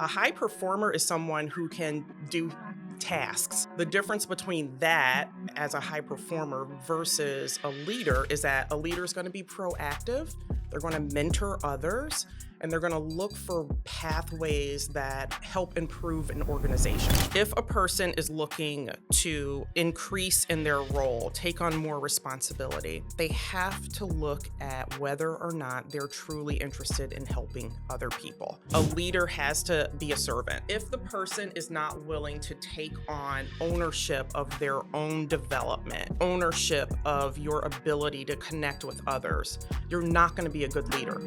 A high performer is someone who can do tasks. The difference between that as a high performer versus a leader is that a leader is going to be proactive, they're going to mentor others, and they're going to look for pathways that help improve an organization. If a person is looking to increase in their role, take on more responsibility, they have to look at whether or not they're truly interested in helping other people. A leader has to be a servant. If the person is not willing to take on ownership of their own development, ownership of your ability to connect with others, you're not going to be a good leader.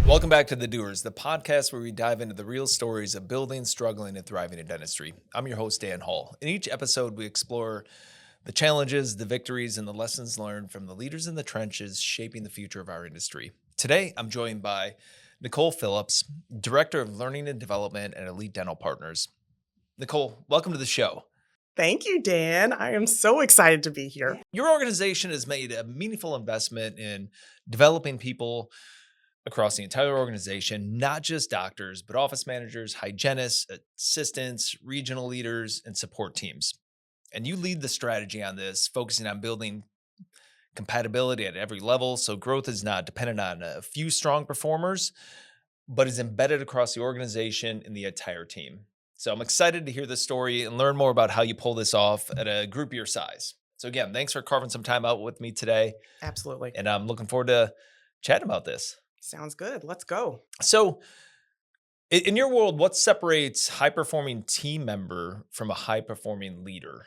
Welcome back to The Doers, the podcast where we dive into the real stories of building, struggling, and thriving in dentistry. I'm your host, Dan Hall. In each episode, we explore the challenges, the victories, and the lessons learned from the leaders in the trenches shaping the future of our industry. Today, I'm joined by Nicole Phillips, Director of Learning and Development at Elite Dental Partners. Nicole, welcome to the show. Thank you, Dan. I am so excited to be here. Your organization has made a meaningful investment in developing people across the entire organization, not just doctors, but office managers, hygienists, assistants, regional leaders, and support teams. And you lead the strategy on this, focusing on building compatibility at every level, so growth is not dependent on a few strong performers, but is embedded across the organization and the entire team. So I'm excited to hear this story and learn more about how you pull this off at a group your size. So again, thanks for carving some time out with me today. Absolutely. And I'm looking forward to chatting about this. Sounds good. Let's go. So in your world, what separates high-performing team member from a high-performing leader?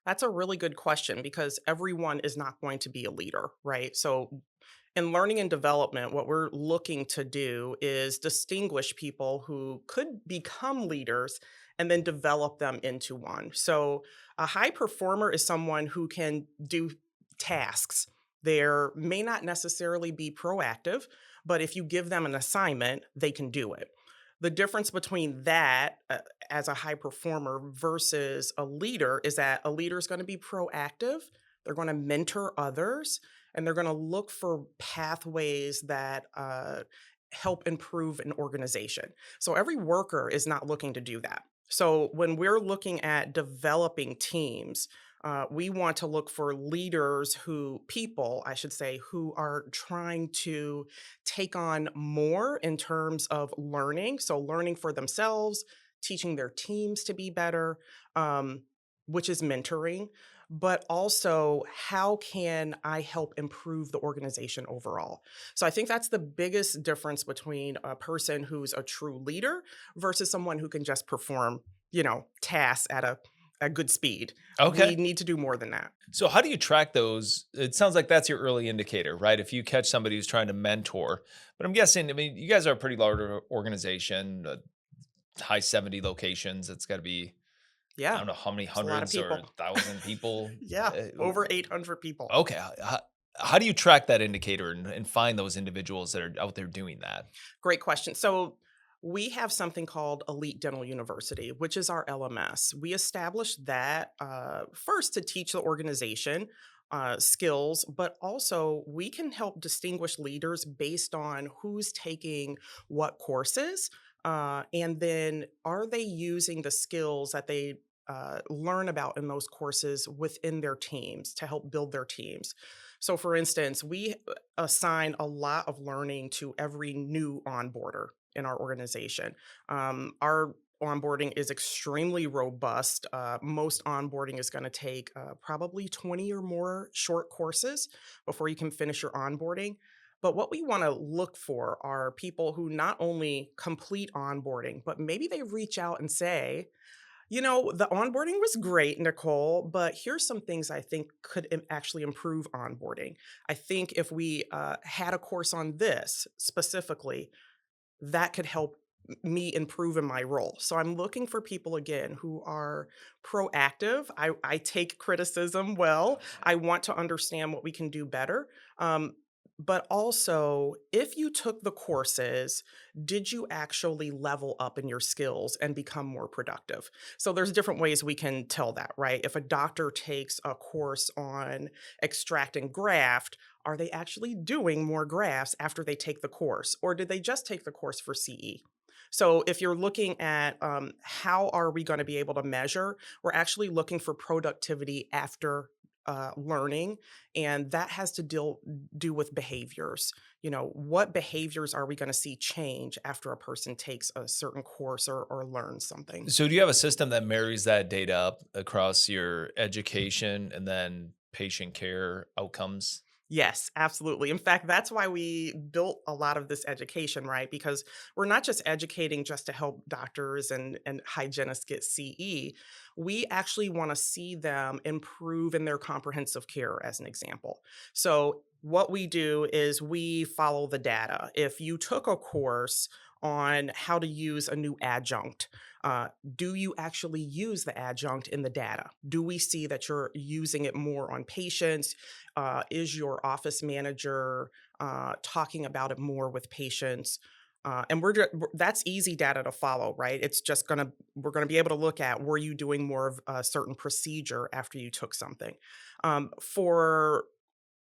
That's a really good question because everyone is not going to be a leader, right? So in learning and development, what we're looking to do is distinguish people who could become leaders and then develop them into one. So a high performer is someone who can do tasks. They may not necessarily be proactive, but if you give them an assignment, they can do it. The difference between that as a high performer versus a leader is that a leader is going to be proactive, they're going to mentor others, and they're going to look for pathways that help improve an organization. So every worker is not looking to do that. So when we're looking at developing teams, we want to look for leaders I should say, who are trying to take on more in terms of learning. So learning for themselves, teaching their teams to be better, which is mentoring, but also how can I help improve the organization overall? So I think that's the biggest difference between a person who's a true leader versus someone who can just perform, tasks at a good speed. Okay. We need to do more than that. So how do you track those? It sounds like that's your early indicator, right? If you catch somebody who's trying to mentor, but I'm guessing, you guys are a pretty large organization, high 70 locations. It's got to be, Yeah. I don't know how many It's a lot of hundreds or people. 1,000 people. Yeah. Over 800 people. Okay. How do you track that indicator and find those individuals that are out there doing that? Great question. So we have something called Elite Dental University, which is our LMS. We established that first to teach the organization skills, but also we can help distinguish leaders based on who's taking what courses, and then are they using the skills that they learn about in those courses within their teams to help build their teams. So, for instance, we assign a lot of learning to every new onboarder in our organization. Our onboarding is extremely robust. Most onboarding is going to take probably 20 or more short courses before you can finish your onboarding. But what we want to look for are people who not only complete onboarding, but maybe they reach out and say, the onboarding was great, Nicole, but here's some things I think could actually improve onboarding. I think if we had a course on this specifically, that could help me improve in my role. So I'm looking for people, again, who are proactive. I take criticism well. I want to understand what we can do better. But also, if you took the courses, did you actually level up in your skills and become more productive? So there's different ways we can tell that, right? If a doctor takes a course on extracting graft, are they actually doing more grafts after they take the course, or did they just take the course for CE? So if you're looking at how are we going to be able to measure, we're actually looking for productivity after learning, and that has to do with behaviors. What behaviors are we going to see change after a person takes a certain course or learns something? So do you have a system that marries that data up across your education and then patient care outcomes? Yes, absolutely. In fact, that's why we built a lot of this education, right? Because we're not just educating just to help doctors and hygienists get CE. We actually want to see them improve in their comprehensive care, as an example. So, what we do is we follow the data. If you took a course on how to use a new adjunct, uh, do you actually use the adjunct in the data? Do we see that you're using it more on patients? Is your office manager talking about it more with patients? And that's easy data to follow, right? It's just gonna we're gonna be able to look at, were you doing more of a certain procedure after you took something? For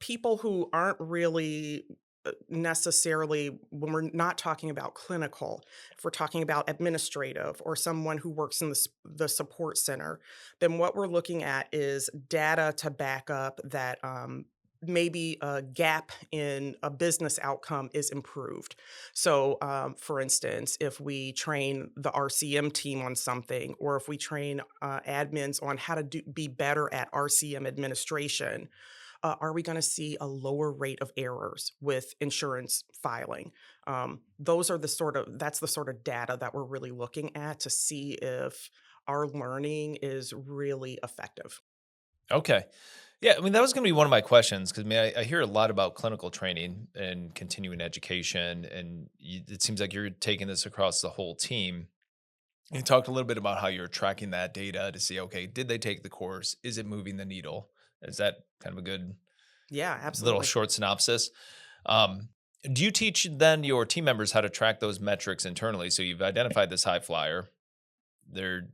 people who aren't really necessarily, when we're not talking about clinical, if we're talking about administrative or someone who works in the support center, then what we're looking at is data to back up that maybe a gap in a business outcome is improved. So, for instance, if we train the RCM team on something, or if we train admins on how to be better at RCM administration, are we going to see a lower rate of errors with insurance filing? That's the sort of data that we're really looking at to see if our learning is really effective. Okay. Yeah, I mean, that was going to be one of my questions because I hear a lot about clinical training and continuing education, and it seems like you're taking this across the whole team. You talked a little bit about how you're tracking that data to see, okay, did they take the course? Is it moving the needle? Is that kind of a good Yeah, little absolutely. short synopsis? Um, do you teach then your team members how to track those metrics internally? So you've identified this high flyer. They're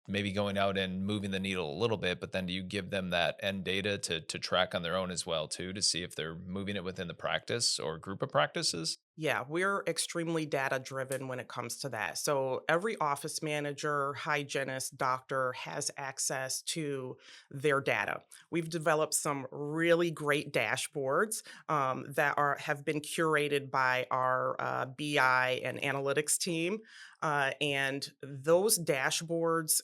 maybe going out and moving the needle a little bit, but then do you give them that end data to track on their own as well too, to see if they're moving it within the practice or group of practices? Yeah, we're extremely data driven when it comes to that. So every office manager, hygienist, doctor has access to their data. We've developed some really great dashboards that have been curated by our BI and analytics team, and those dashboards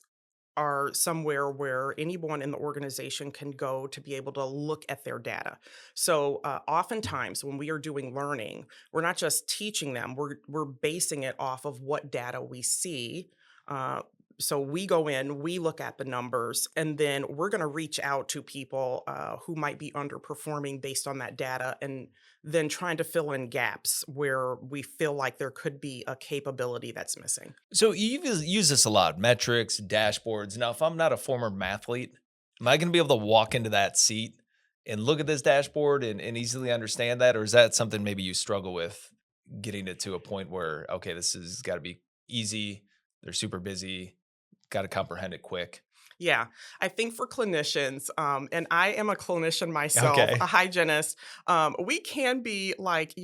are somewhere where anyone in the organization can go to be able to look at their data. So oftentimes when we are doing learning, we're not just teaching them, we're basing it off of what data we see. Uh, so we go in, we look at the numbers, and then we're going to reach out to people who might be underperforming based on that data, and then trying to fill in gaps where we feel like there could be a capability that's missing. So you use this a lot, metrics, dashboards. Now, if I'm not a former mathlete, am I going to be able to walk into that seat and look at this dashboard and easily understand that? Or is that something maybe you struggle with getting it to a point where, okay, this has got to be easy. They're super busy, got to comprehend it quick. Yeah, I think for clinicians, and I am a clinician myself, Okay. a hygienist, we can be like,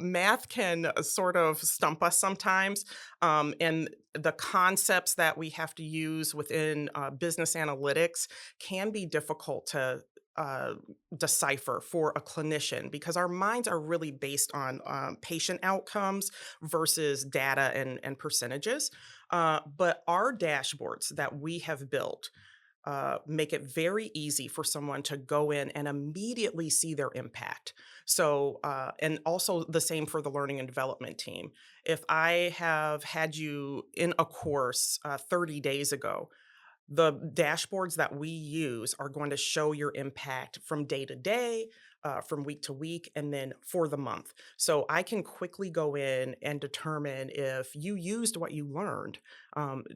math can sort of stump us sometimes. And the concepts that we have to use within business analytics can be difficult to uh, decipher for a clinician, because our minds are really based on patient outcomes versus data and percentages. But our dashboards that we have built make it very easy for someone to go in and immediately see their impact. So, and also the same for the learning and development team. If I have had you in a course 30 days ago, the dashboards that we use are going to show your impact from day to day, from week to week, and then for the month. So I can quickly go in and determine if you used what you learned.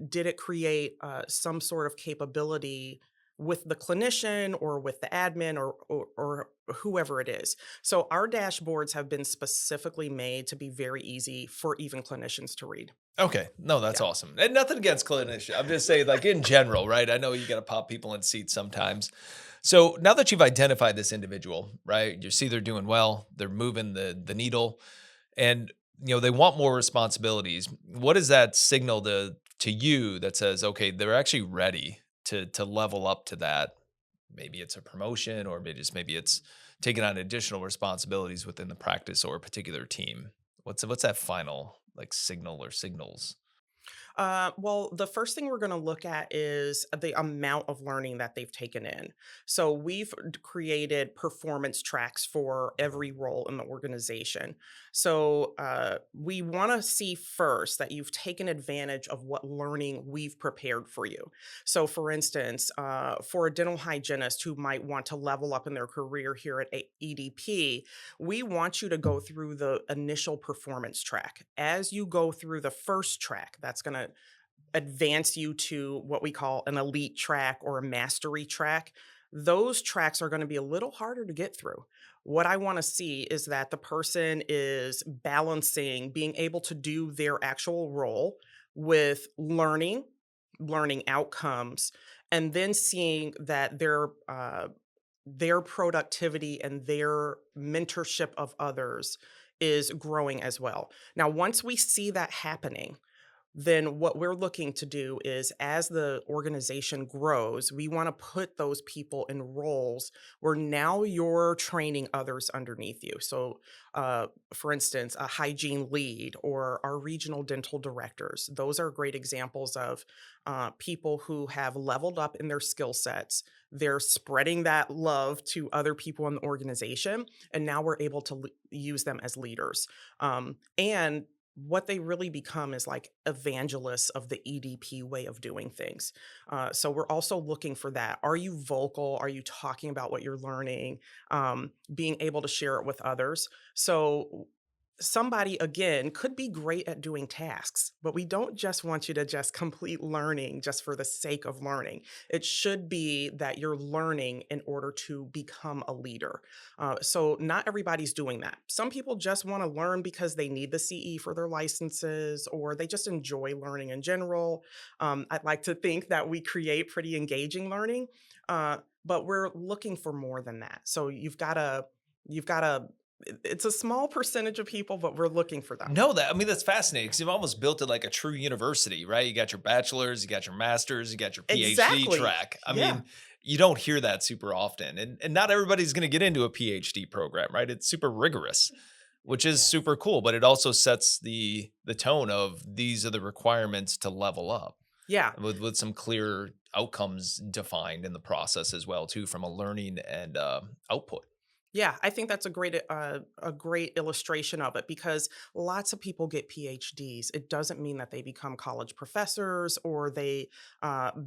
Did it create some sort of capability with the clinician or with the admin or whoever it is. So our dashboards have been specifically made to be very easy for even clinicians to read. Okay. No, that's Yeah. awesome. And nothing against clinicians. I'm just saying, like in general, right? I know you got to pop people in seats sometimes. So now that you've identified this individual, right? You see they're doing well, they're moving the needle, and they want more responsibilities. What does that signal to you that says, okay, they're actually ready to level up to that? Maybe it's a promotion, or maybe it's taking on additional responsibilities within the practice or a particular team. What's that final like signal or signals? Well, the first thing we're going to look at is the amount of learning that they've taken in. So we've created performance tracks for every role in the organization. So we want to see first that you've taken advantage of what learning we've prepared for you. So, for instance, for a dental hygienist who might want to level up in their career here at EDP, we want you to go through the initial performance track. As you go through the first track, that's going to advance you to what we call an elite track or a mastery track. Those tracks are going to be a little harder to get through. What I want to see is that the person is balancing being able to do their actual role with learning outcomes, and then seeing that their productivity and their mentorship of others is growing as well. Now, once we see that happening, then what we're looking to do is as the organization grows, we want to put those people in roles where now you're training others underneath you. So, for instance, a hygiene lead or our regional dental directors, those are great examples of people who have leveled up in their skill sets. They're spreading that love to other people in the organization, and now we're able to use them as leaders. And what they really become is like evangelists of the EDP way of doing things. So we're also looking for that. Are you vocal? Are you talking about what you're learning? Being able to share it with others. So somebody again could be great at doing tasks, but we don't just want you to just complete learning just for the sake of learning. It should be that you're learning in order to become a leader. So not everybody's doing that. Some people just want to learn because they need the CE for their licenses, or they just enjoy learning in general. I'd like to think that we create pretty engaging learning, but we're looking for more than that. So you've got to it's a small percentage of people, but we're looking for them. No, that I mean that's fascinating because you've almost built it like a true university, right? You got your bachelor's, you got your master's, you got your PhD Exactly. track. I Yeah. mean, you don't hear that super often, and not everybody's going to get into a PhD program, right? It's super rigorous, which is Yes. super cool, but it also sets the tone of these are the requirements to level up Yeah. with some clear outcomes defined in the process as well, too, from a learning and output. Yeah, I think that's a great illustration of it because lots of people get PhDs. It doesn't mean that they become college professors or they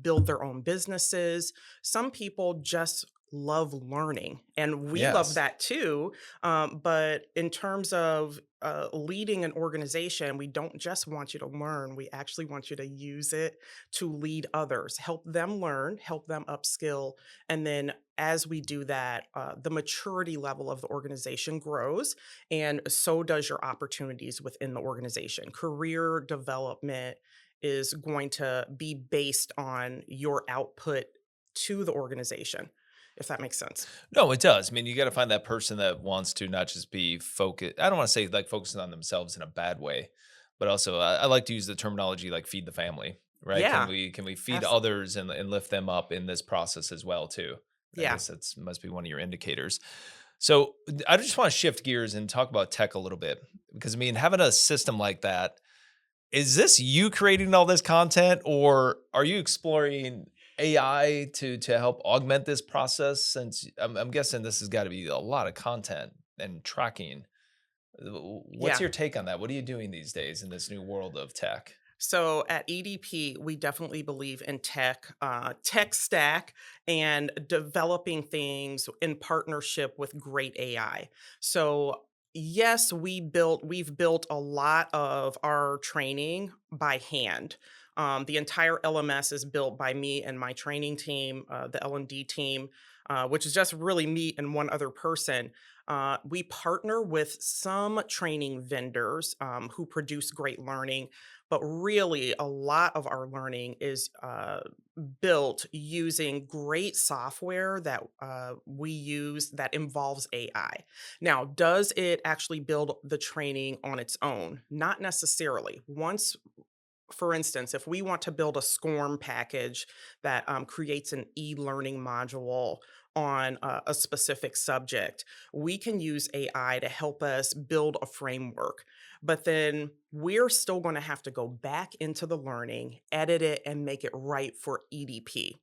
build their own businesses. Some people just love learning, and we love Yes. that too. But in terms of leading an organization, we don't just want you to learn. We actually want you to use it to lead others, help them learn, help them upskill, and then as we do that, the maturity level of the organization grows, and so does your opportunities within the organization. Career development is going to be based on your output to the organization, if that makes sense. No, it does. I mean, you got to find that person that wants to not just be focused. I don't want to say like focusing on themselves in a bad way, but also I like to use the terminology like feed the family, right? Can Yeah, we feed absolutely. others and lift them up in this process as well too? I Yeah. guess that's must be one of your indicators. So I just want to shift gears and talk about tech a little bit because I mean, having a system like that, is this you creating all this content, or are you exploring AI to help augment this process? Since I'm guessing this has got to be a lot of content and tracking. What's Yeah. your take on that? What are you doing these days in this new world of tech? So at EDP, we definitely believe in tech stack, and developing things in partnership with great AI. So yes, we've built a lot of our training by hand. The entire LMS is built by me and my training team, the L&D team, which is just really me and one other person. We partner with some training vendors who produce great learning, but really a lot of our learning is built using great software that we use that involves AI. Now, does it actually build the training on its own? Not necessarily. Once for instance, if we want to build a SCORM package that creates an e-learning module on a specific subject, we can use AI to help us build a framework. But then we're still going to have to go back into the learning, edit it, and make it right for EDP.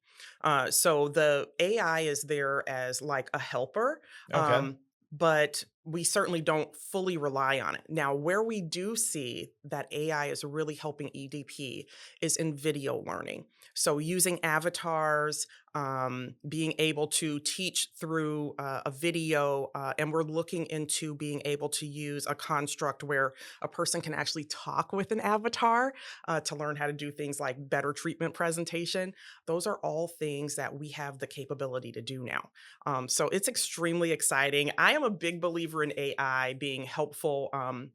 So the AI is there as like a helper. Okay. But we certainly don't fully rely on it. Now, where we do see that AI is really helping EDP is in video learning. So, using avatars, being able to teach through a video, and we're looking into being able to use a construct where a person can actually talk with an avatar to learn how to do things like better treatment presentation. Those are all things that we have the capability to do now. So it's extremely exciting. I am a big believer in AI being helpful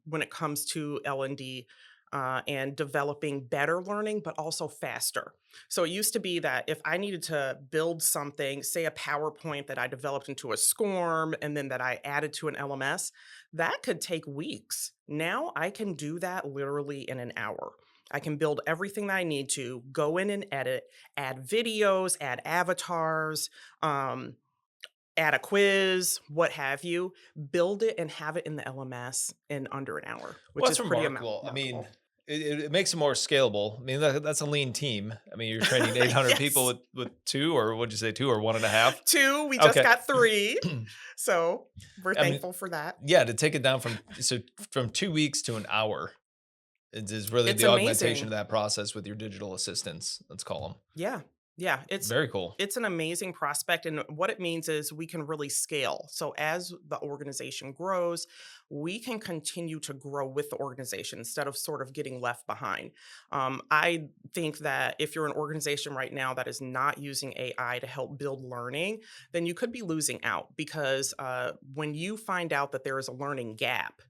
when it comes to L&D and developing better learning, but also faster. So it used to be that if I needed to build something, say a PowerPoint that I developed into a SCORM and then that I added to an LMS, that could take weeks. Now I can do that literally in an hour. I can build everything that I need to, go in and edit, add videos, add avatars, um, add a quiz, what have you, build it and have it in the LMS in under an hour, Well, which that's is pretty remarkable. I mean, remarkable. it makes it more scalable. I mean, that's a lean team. I mean, you're training 800 people Yes. with two, or what'd you say, two or one and a half? Two, we just Okay. got three, so we're I mean, thankful for that. yeah, to take it down from 2 weeks to an hour is really It's the augmentation amazing. of that process with your digital assistants. Let's call them. Yeah. Yeah, Very cool. it's an amazing prospect, and what it means is we can really scale. So as the organization grows, we can continue to grow with the organization instead of sort of getting left behind. I think that if you're an organization right now that is not using AI to help build learning, then you could be losing out because when you find out that there is a learning gap,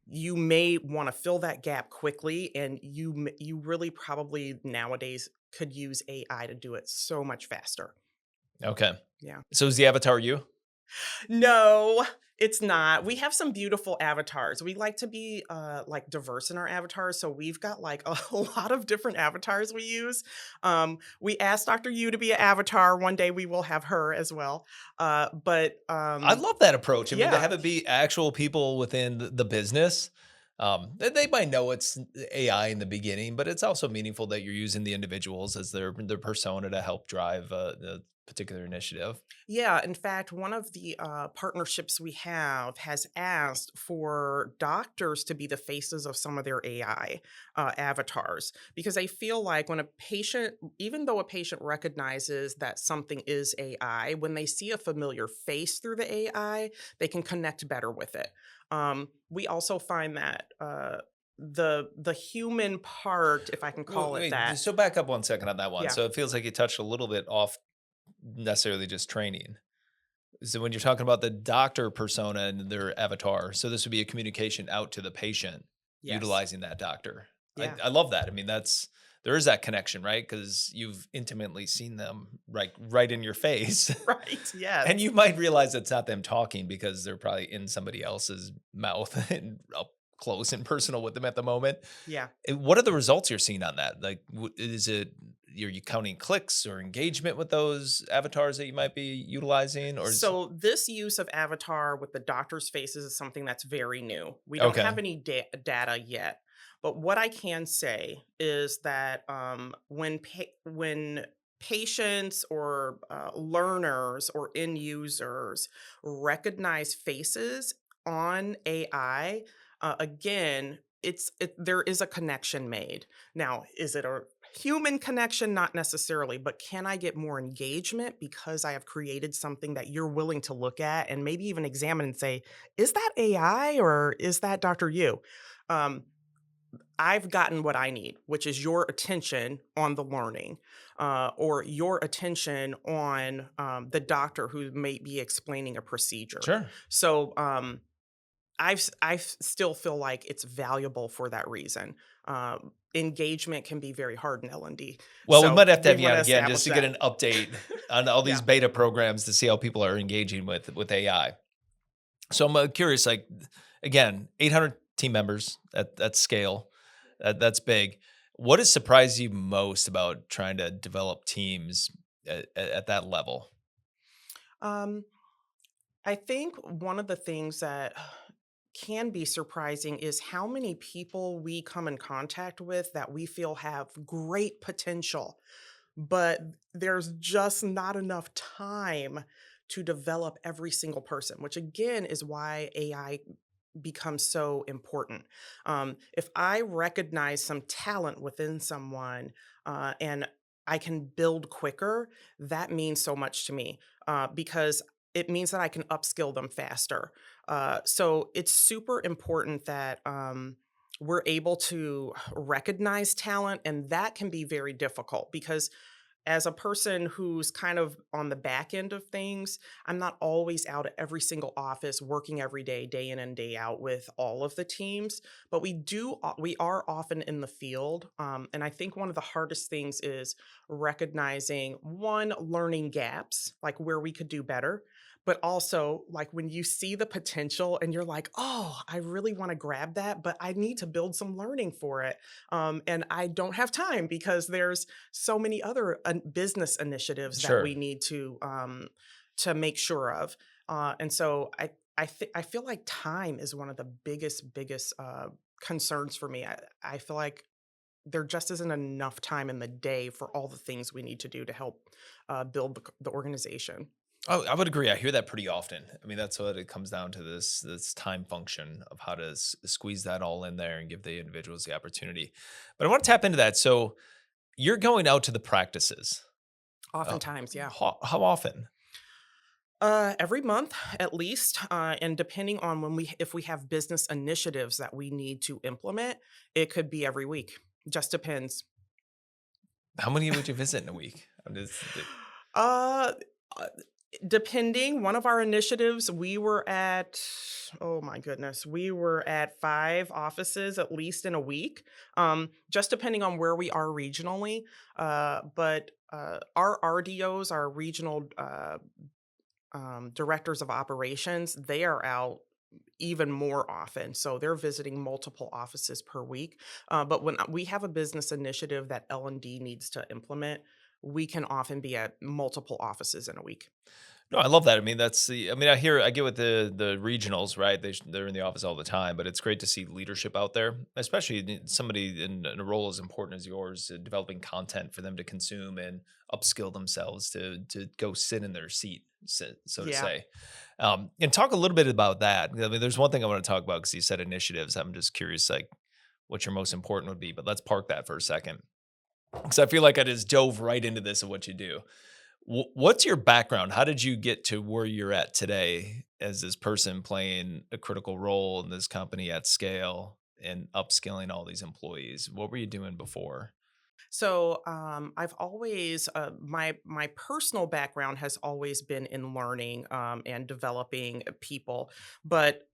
you may want to fill that gap quickly, and you really probably nowadays could use AI to do it so much faster. Okay. Yeah. So is the avatar you? No, it's not. We have some beautiful avatars. We like to be like diverse in our avatars, so we've got like a lot of different avatars we use. We asked Dr. Yu to be an avatar. One day we will have her as well. But I love that approach. I mean, to yeah, have it be actual people within the business. They might know it's AI in the beginning, but it's also meaningful that you're using the individuals as their persona to help drive the particular initiative. Yeah, in fact, one of the partnerships we have has asked for doctors to be the faces of some of their AI avatars because I feel like when a patient, even though a patient recognizes that something is AI, when they see a familiar face through the AI, they can connect better with it. We also find that the human part, if I can call it Wait, that, so back up one second on that one. yeah. So it feels like you touched a little bit off necessarily just training. So when you're talking about the doctor persona and their avatar, so this would be a communication out to the patient Yes. utilizing that doctor. Yeah. I love that. I mean, there is that connection, right? Because you've intimately seen them right in your face. Right. And Yes. you might realize it's not them talking because they're probably in somebody else's mouth and up close and personal with them at the moment. Yeah. What are the results you're seeing on that? Like, is it are you counting clicks or engagement with those avatars that you might be utilizing, or is So this use of avatar with the doctor's faces is something that's very new. We don't okay, have any data yet, but what I can say is that when patients or learners or end users recognize faces on AI, again, there is a connection made. Now, is it a human connection? Not necessarily, but can I get more engagement because I have created something that you're willing to look at and maybe even examine and say, is that AI or is that Dr. Yu? Um, I've gotten what I need, which is your attention on the learning, or your attention on the doctor who may be explaining a procedure. Sure. So I still feel like it's valuable for that reason. Engagement can be very hard in L&D, Well, we so might have to we have you want on to again just establish to get that. an update on all these Yeah. beta programs to see how people are engaging with AI. So I'm curious, like again, 800 team members at scale, that's big. What has surprised you most about trying to develop teams at that level? Um, I think one of the things that can be surprising is how many people we come in contact with that we feel have great potential, but there's just not enough time to develop every single person, which again is why AI becomes so important. If I recognize some talent within someone and I can build quicker, that means so much to me because it means that I can upskill them faster. So it's super important that we're able to recognize talent, and that can be very difficult because as a person who's kind of on the back end of things, I'm not always out at every single office working every day, day in and day out with all of the teams, but we are often in the field. And I think one of the hardest things is recognizing one, learning gaps, like where we could do better. But also, like when you see the potential and you're like, oh, I really want to grab that, but I need to build some learning for it. And I don't have time because there's so many other business initiatives that Sure. we need to make sure of. And so I feel like time is one of the biggest concerns for me. I feel like there just isn't enough time in the day for all the things we need to do to help build the organization. Oh, I would agree. I hear that pretty often. I mean, that's what it comes down to, this time function of how to squeeze that all in there and give the individuals the opportunity. But I want to tap into that. So you're going out to the practices. Uh, Oftentimes, yeah. how often? Every month at least, and depending on if we have business initiatives that we need to implement, it could be every week. Just depends. How many would you visit in a week? I'm just, Uh, uh, Depending, one of our initiatives, we were at, oh my goodness, we were at 5 offices at least in a week. Just depending on where we are regionally. But our RDOs, our regional directors of operations, they are out even more often. So they're visiting multiple offices per week. But when we have a business initiative that L&D needs to implement, we can often be at multiple offices in a week. no, I love that. I mean, that's the. I mean, I get with the regionals, right? They're in the office all the time, but it's great to see leadership out there, especially somebody in a role as important as yours, developing content for them to consume and upskill themselves to go sit in their seat, so to Yeah. say. And talk a little bit about that. I mean, there's one thing I want to talk about because you said initiatives. I'm just curious, like what your most important would be, but let's park that for a second because I feel like I just dove right into this of what you do. What's your background? How did you get to where you're at today as this person playing a critical role in this company at scale and upskilling all these employees? What were you doing before? So I've always my personal background has always been in learning and developing people, but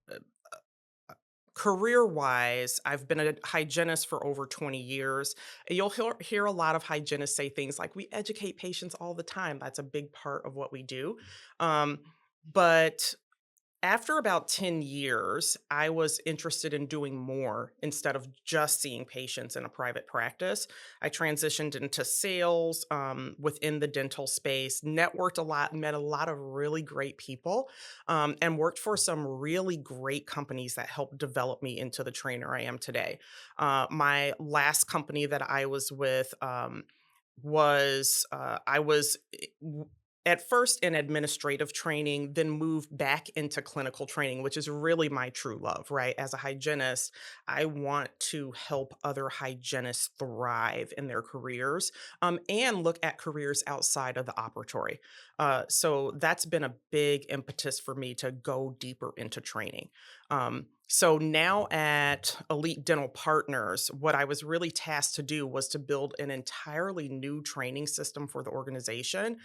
career wise, I've been a hygienist for over 20 years. You'll hear a lot of hygienists say things like, we educate patients all the time. That's a big part of what we do. But after about 10 years, I was interested in doing more instead of just seeing patients in a private practice. I transitioned into sales within the dental space, networked a lot, met a lot of really great people, and worked for some really great companies that helped develop me into the trainer I am today. My last company that I was with I was at first in administrative training, then moved back into clinical training, which is really my true love, right? As a hygienist, I want to help other hygienists thrive in their careers and look at careers outside of the operatory. So that's been a big impetus for me to go deeper into training. So now at Elite Dental Partners, what I was really tasked to do was to build an entirely new training system for the organization,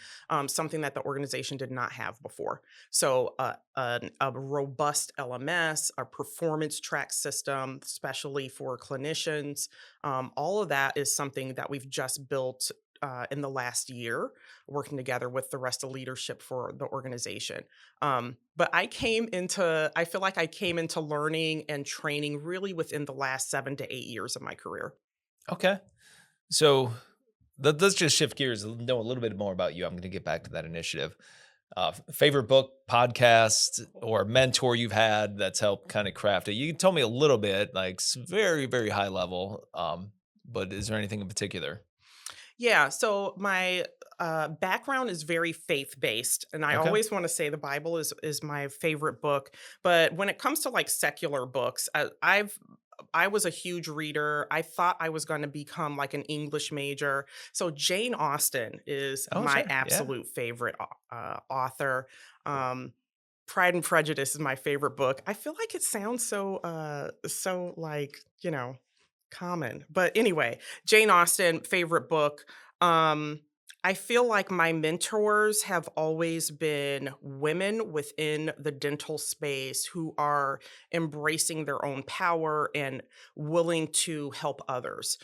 something that the organization did not have before. So a robust LMS, a performance track system, especially for clinicians, all of that is something that we've just built. In the last year, working together with the rest of leadership for the organization. But I feel like I came into learning and training really within the last 7 to 8 years of my career. Okay. So let's just shift gears and know a little bit more about you. I'm going to get back to that initiative. Favorite book, podcast, or mentor you've had that's helped kind of craft it. You can tell me a little bit, like very, very high level. But is there anything in particular? Yeah, so my background is very faith based, and I Okay. always want to say the Bible is my favorite book. But when it comes to like secular books, I was a huge reader. I thought I was going to become like an English major. So Jane Austen is Oh, my sure. Yeah. absolute favorite author. Um, Pride and Prejudice is my favorite book. I feel like it sounds so like, common. But anyway, Jane Austen, favorite book. Um, I feel like my mentors have always been women within the dental space who are embracing their own power and willing to help others.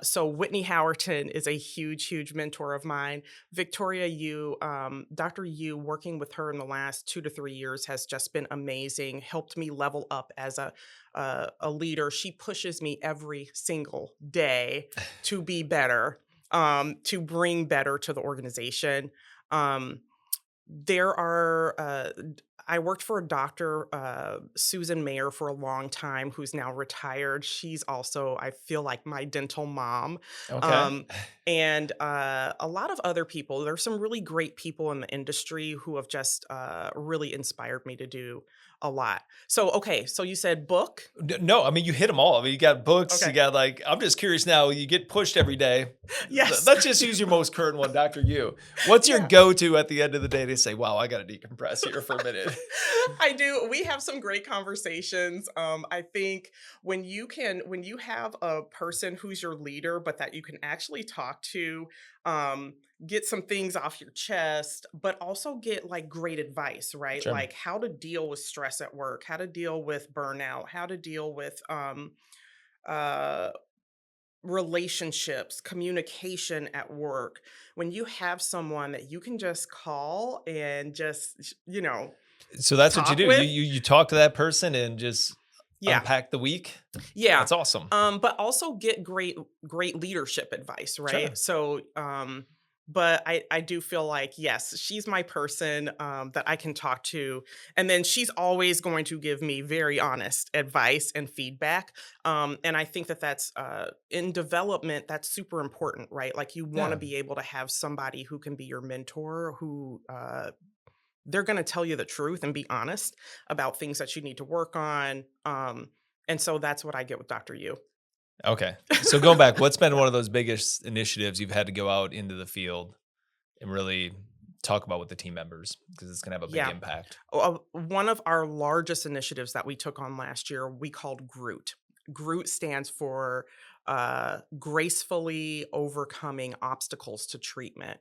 So Whitney Howerton is a huge, huge mentor of mine. Victoria Yu, Dr. Yu, working with her in the last 2 to 3 years has just been amazing. Helped me level up as a leader. She pushes me every single day to be better, to bring better to the organization. Um, there are I worked for a doctor, Susan Mayer, for a long time, who's now retired. She's also, I feel like, my dental mom. Okay. Um, and a lot of other people. There's some really great people in the industry who have just really inspired me to do a lot. So, okay, so you said book. No, I mean, you hit them all. I mean, you got books, you Okay. got like, I'm just curious now, you get pushed every day. Yes. Let's just use your most current one, Dr. You. What's your Yeah. go to at the end of the day to say, wow, I got to decompress here for a minute? I do. We have some great conversations. I think when you have a person who's your leader, but that you can actually talk to, um, get some things off your chest, but also get like great advice, right? Sure. Like how to deal with stress at work, how to deal with burnout, how to deal with uh relationships, communication at work. When you have someone that you can just call and just, So that's what you talk do. with. You talk to that person and just Yeah. unpack the week. Yeah. That's awesome. But also get great leadership advice, right? Sure. So, but I do feel like, yes, she's my person, that I can talk to, and then she's always going to give me very honest advice and feedback. And I think that that's in development, that's super important, right? Like you want to Yeah. be able to have somebody who can be your mentor, who they're going to tell you the truth and be honest about things that you need to work on. And so that's what I get with Dr. U. Okay. So going back, what's been one of those biggest initiatives you've had to go out into the field and really talk about with the team members? Because it's going to have a big Yeah. impact. One of our largest initiatives that we took on last year, we called GROOT. GROOT stands for gracefully overcoming obstacles to treatment.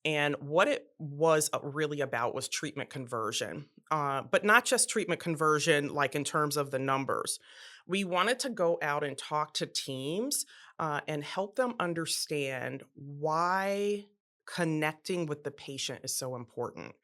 And what it was really about was treatment conversion, but not just treatment conversion, like in terms of the numbers. We wanted to go out and talk to teams and help them understand why connecting with the patient is so important.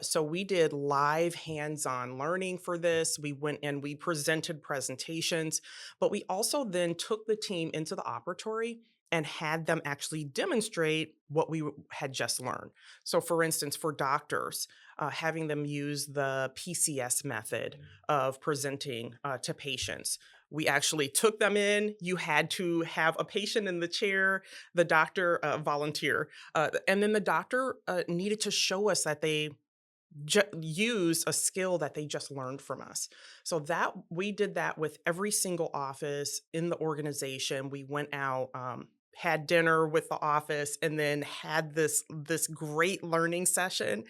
So we did live hands-on learning for this. We went and we presented presentations, but we also then took the team into the operatory and had them actually demonstrate what had just learned. So, for instance, for doctors, having them use the PCS method of presenting to patients. We actually took them in. You had to have a patient in the chair, the doctor volunteer, and then the doctor needed to show us that they use a skill that they just learned from us. So that we did that with every single office in the organization. We went out, had dinner with the office, and then had this great learning session.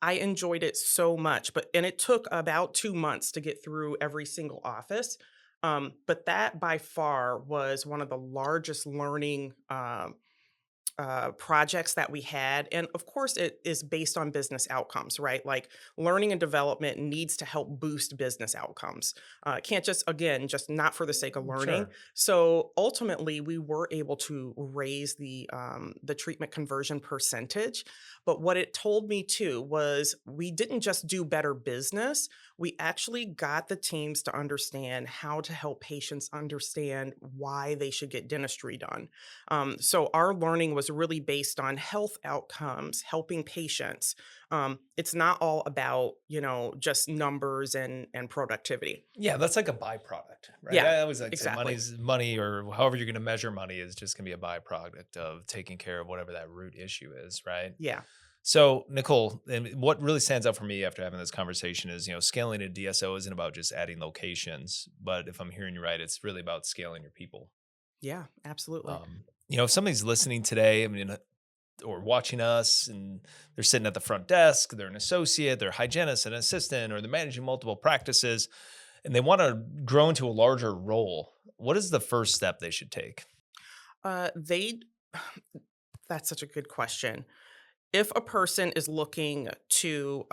I enjoyed it so much, and it took about 2 months to get through every single office. But that by far was one of the largest learning projects that we had. And of course, it is based on business outcomes, right? Like learning and development needs to help boost business outcomes. It can't just, again, just not for the sake of learning. Sure. So ultimately, we were able to raise the treatment conversion percentage. But what it told me too was we didn't just do better business. We actually got the teams to understand how to help patients understand why they should get dentistry done. So our learning was really based on health outcomes, helping patients. It's not all about just numbers and productivity. Yeah, that's like a byproduct, right? Yeah, I always like to say exactly. money's money, or however you're going to measure money is just going to be a byproduct of taking care of whatever that root issue is, right? Yeah, So, Nicole, and what really stands out for me after having this conversation is, scaling a DSO isn't about just adding locations, but if I'm hearing you right, it's really about scaling your people. yeah, absolutely. If somebody's listening today, I mean, or watching us, and they're sitting at the front desk, they're an associate, they're a hygienist, an assistant, or they're managing multiple practices, and they want to grow into a larger role, what is the first step they should take? They That's such a good question. If a person is looking to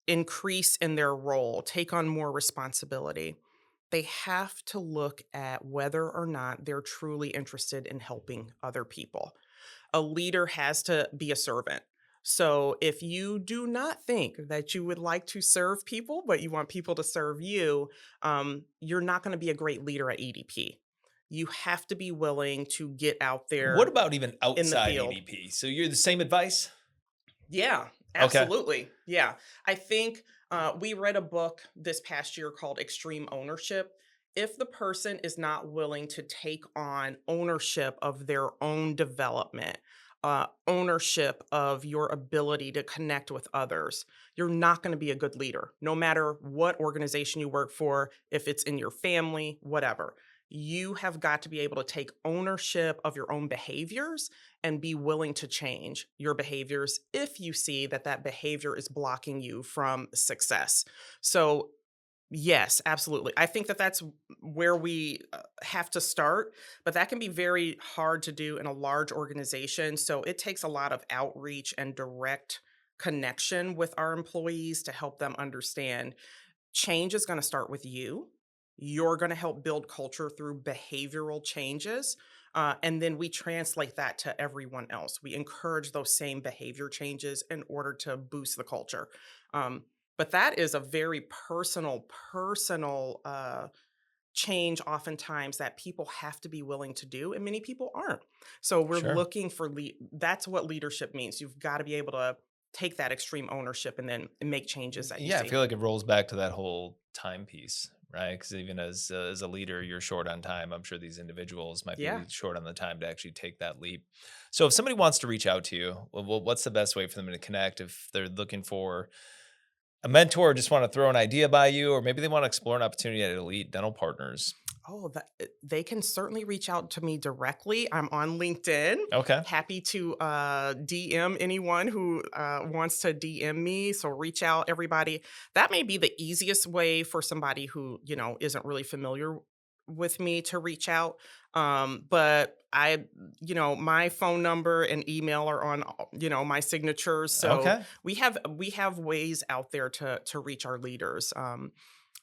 increase in their role, take on more responsibility, they have to look at whether or not they're truly interested in helping other people. A leader has to be a servant. So if you do not think that you would like to serve people, but you want people to serve you, you're not going to be a great leader at EDP. You have to be willing to get out What there about even in the outside field. EDP? So you're the same advice? Yeah, Okay. absolutely. Yeah. I think we read a book this past year called Extreme Ownership. If the person is not willing to take on ownership of their own development, ownership of your ability to connect with others, you're not going to be a good leader, no matter what organization you work for, if it's in your family, whatever. You have got to be able to take ownership of your own behaviors and be willing to change your behaviors if you see that that behavior is blocking you from success. So, yes, absolutely. I think that that's where we have to start, but that can be very hard to do in a large organization. So, it takes a lot of outreach and direct connection with our employees to help them understand change is going to start with you. You're going to help build culture through behavioral changes. And then we translate that to everyone else. We encourage those same behavior changes in order to boost the culture. Um, but that is a very personal change, oftentimes, that people have to be willing to do, and many people aren't. So we're Sure. looking for that's what leadership means. You've got to be able to take that extreme ownership and then make changes that you Yeah, I see. feel like it rolls back to that whole time piece, right? Because even as a leader, you're short on time. I'm sure these individuals might Yeah. be short on the time to actually take that leap. So, if somebody wants to reach out to you, what's the best way for them to connect? If they're looking for a mentor, or just want to throw an idea by you, or maybe they want to explore an opportunity at Elite Dental Partners. Oh, they can certainly reach out to me directly. I'm on LinkedIn. Okay, Happy to DM anyone who wants to DM me. So reach out, everybody. That may be the easiest way for somebody who isn't really familiar with me to reach out. But my phone number and email are on my signatures. So okay. we have ways out there to reach our leaders.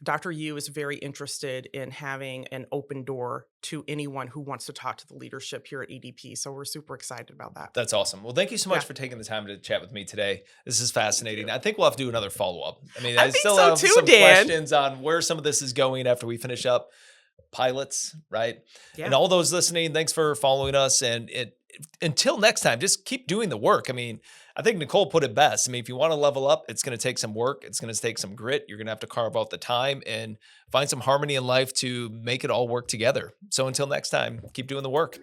Dr. Yu is very interested in having an open door to anyone who wants to talk to the leadership here at EDP. So we're super excited about that. That's awesome. Well, thank you so much Yeah, for taking the time to chat with me today. This is thank fascinating. you. I think we'll have to do another follow up. I mean, I I think still so have too, some Dan. questions on where some of this is going after we finish up pilots, right? And Yeah. all those listening, thanks for following us. And until next time, just keep doing the work. I mean, I think Nicole put it best. I mean, if you want to level up, it's going to take some work. It's going to take some grit. You're going to have to carve out the time and find some harmony in life to make it all work together. So until next time, keep doing the work.